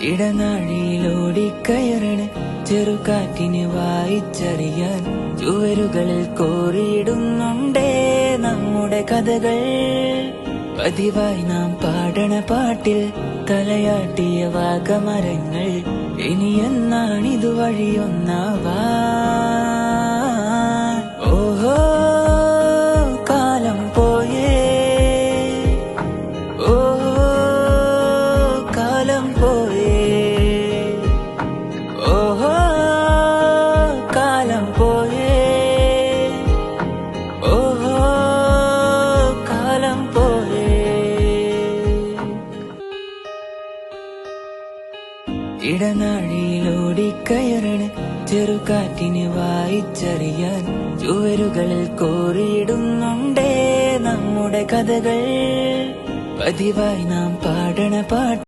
ഇടനാഴിയിലോടിക്കയറണ ചെറുകാറ്റിന് വായിച്ചറിയാൻ ചുവരുകളിൽ കോറിയിടുന്നുണ്ടേ നമ്മുടെ കഥകൾ. പതിവായി നാം പാടണ പാട്ടിൽ തലയാട്ടിയ വാഗമരങ്ങൾ ഇനി എന്നാണിതു വഴിയൊന്നാവാ. ഓഹോ കാലം പോയേ, ഓഹോ കാലം പോയേ, ഓഹോ കാലം പോയേ, ഓഹോ കാലം പോയേ. ഇടനാഴിയിലോടിക്കയറണ ചെറുകാറ്റിന് വായിച്ചറിയാൻ ചുവരുകളിൽ കോറിയിടുന്നുണ്ടേ നമ്മുടെ കഥകൾ. പതിവായി നാം പാടണ പാട്ട്